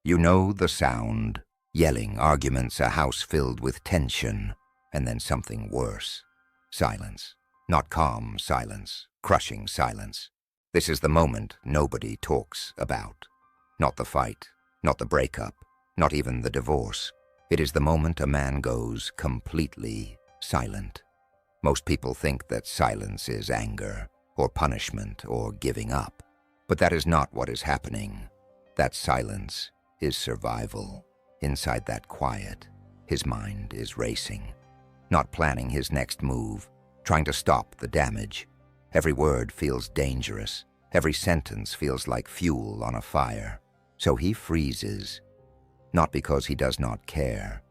You know the sound. Yelling, arguments, a house filled with tension, and then something worse. Silence. Not calm silence, crushing silence. This is the moment nobody talks about. Not the fight, not the breakup, not even the divorce. It is the moment a man goes completely silent. Most people think that silence is anger, or punishment, or giving up. But that is not what is happening. That silence is survival. Inside that quiet, his mind is racing, not planning his next move, trying to stop the damage. Every word feels dangerous. Every sentence feels like fuel on a fire. So he freezes, not because he does not care,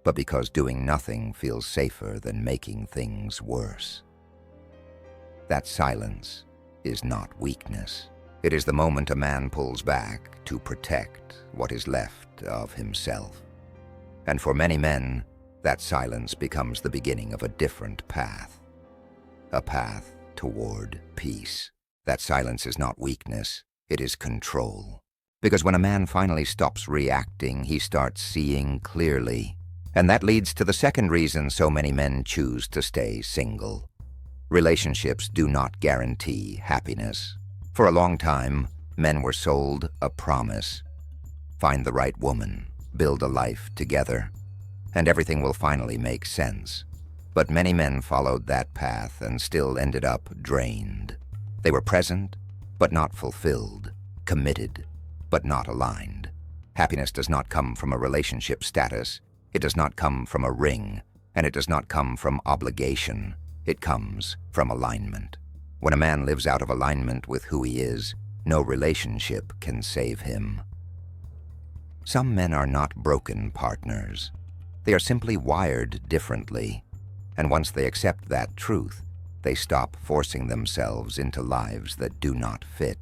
but because doing nothing feels safer than making things worse. That silence is not weakness. It is the moment a man pulls back to protect what is left of himself. And for many men, that silence becomes the beginning of a different path. A path toward peace. That silence is not weakness, it is control. Because when a man finally stops reacting, he starts seeing clearly. And that leads to the second reason so many men choose to stay single. Relationships do not guarantee happiness. For a long time, men were sold a promise. Find the right woman, build a life together, and everything will finally make sense. But many men followed that path and still ended up drained. They were present, but not fulfilled, committed, but not aligned. Happiness does not come from a relationship status. It does not come from a ring, and it does not come from obligation. It comes from alignment. When a man lives out of alignment with who he is, no relationship can save him. Some men are not broken partners. They are simply wired differently. And once they accept that truth, they stop forcing themselves into lives that do not fit.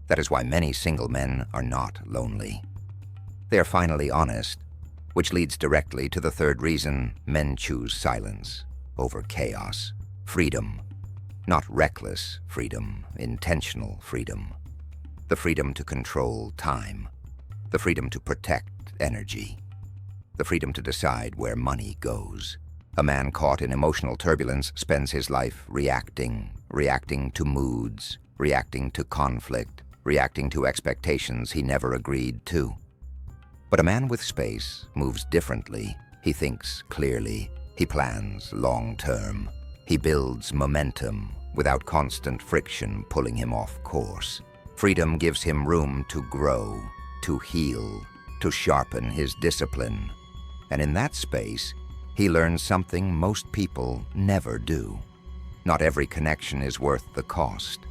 That is why many single men are not lonely. They are finally honest, which leads directly to the third reason men choose silence over chaos. Freedom. Not reckless freedom, intentional freedom. The freedom to control time. The freedom to protect energy. The freedom to decide where money goes. A man caught in emotional turbulence spends his life reacting to moods, reacting to conflict, reacting to expectations he never agreed to. But a man with space moves differently. He thinks clearly. He plans long-term. He builds momentum without constant friction pulling him off course. Freedom gives him room to grow, to heal, to sharpen his discipline. And in that space, he learns something most people never do. Not every connection is worth the cost.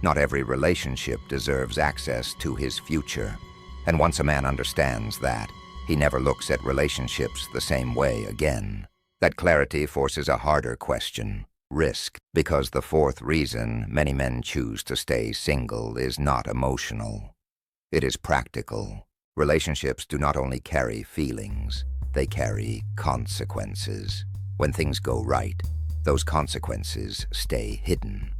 Not every relationship deserves access to his future. And once a man understands that, he never looks at relationships the same way again. That clarity forces a harder question. Risk, because the fourth reason many men choose to stay single is not emotional. It is practical. Relationships do not only carry feelings, they carry consequences. When things go right, those consequences stay hidden.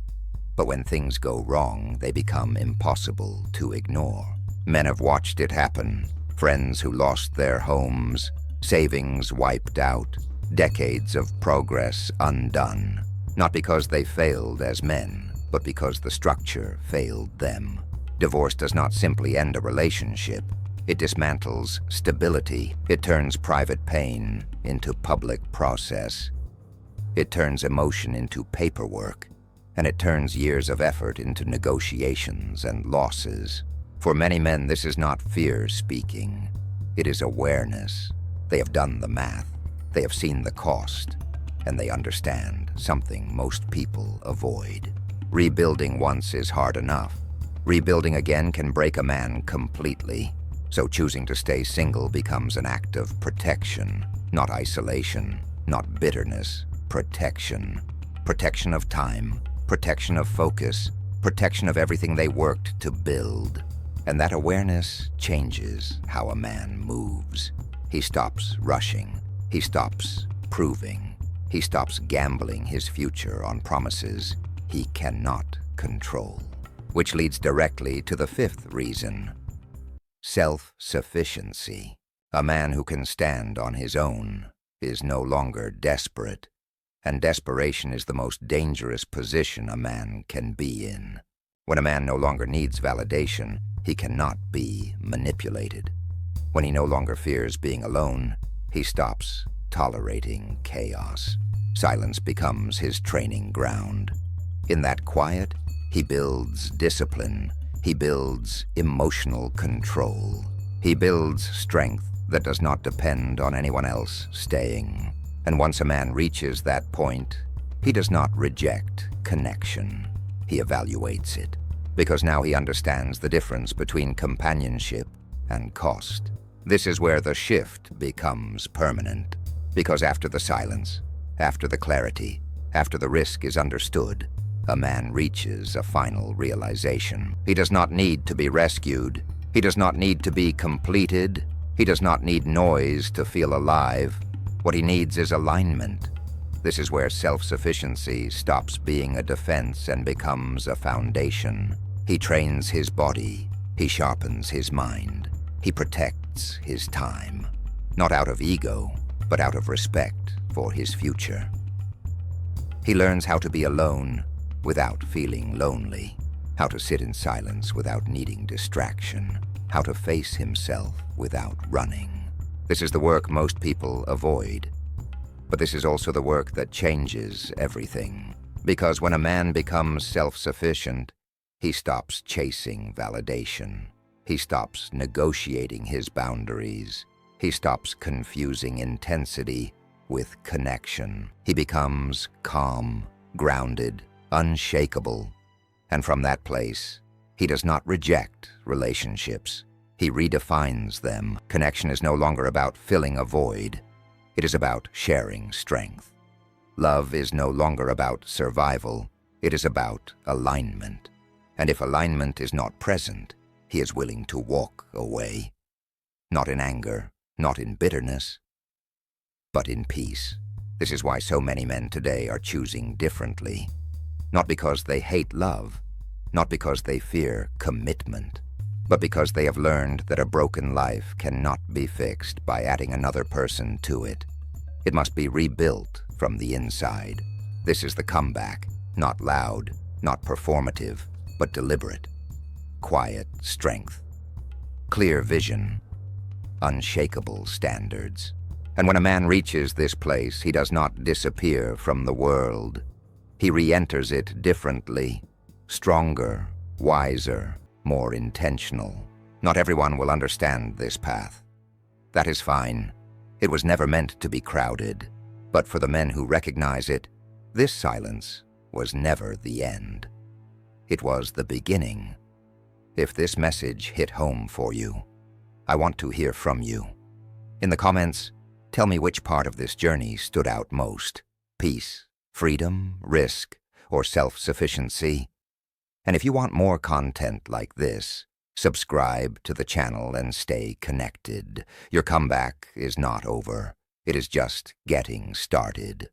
But when things go wrong, they become impossible to ignore. Men have watched it happen. Friends who lost their homes, savings wiped out, decades of progress undone. Not because they failed as men, but because the structure failed them. Divorce does not simply end a relationship. It dismantles stability. It turns private pain into public process. It turns emotion into paperwork. And it turns years of effort into negotiations and losses. For many men, this is not fear speaking. It is awareness. They have done the math. They have seen the cost. And they understand something most people avoid. Rebuilding once is hard enough. Rebuilding again can break a man completely. So choosing to stay single becomes an act of protection, not isolation, not bitterness, protection. Protection of time, protection of focus, protection of everything they worked to build. And that awareness changes how a man moves. He stops rushing. He stops proving. He stops gambling his future on promises he cannot control. Which leads directly to the fifth reason. self-sufficiency. A man who can stand on his own is no longer desperate, and desperation is the most dangerous position a man can be in. When a man no longer needs validation, he cannot be manipulated. When he no longer fears being alone, he stops tolerating chaos. Silence becomes his training ground. In that quiet, he builds discipline. He builds emotional control. He builds strength that does not depend on anyone else staying. And once a man reaches that point, he does not reject connection. He evaluates it, because now he understands the difference between companionship and cost. This is where the shift becomes permanent, because after the silence, after the clarity, after the risk is understood, a man reaches a final realization. He does not need to be rescued. He does not need to be completed. He does not need noise to feel alive. What he needs is alignment. This is where self-sufficiency stops being a defense and becomes a foundation. He trains his body. He sharpens his mind. He protects his time, not out of ego, but out of respect for his future. He learns how to be alone without feeling lonely, how to sit in silence without needing distraction, how to face himself without running. This is the work most people avoid, but this is also the work that changes everything. Because when a man becomes self-sufficient, he stops chasing validation. He stops negotiating his boundaries. He stops confusing intensity with connection. He becomes calm, grounded, unshakable. And from that place, he does not reject relationships. He redefines them. Connection is no longer about filling a void. It is about sharing strength. Love is no longer about survival. It is about alignment. And if alignment is not present, he is willing to walk away. Not in anger, not in bitterness, but in peace. This is why so many men today are choosing differently. Not because they hate love, not because they fear commitment, but because they have learned that a broken life cannot be fixed by adding another person to it. It must be rebuilt from the inside. This is the comeback, not loud, not performative, but deliberate. Quiet strength, clear vision, unshakable standards. And when a man reaches this place, he does not disappear from the world. He re-enters it differently, stronger, wiser, more intentional. Not everyone will understand this path. That is fine. It was never meant to be crowded. But for the men who recognize it, this silence was never the end. It was the beginning. If this message hit home for you, I want to hear from you. In the comments, tell me which part of this journey stood out most: peace, freedom, risk, or self-sufficiency. And if you want more content like this, subscribe to the channel and stay connected. Your comeback is not over. It is just getting started.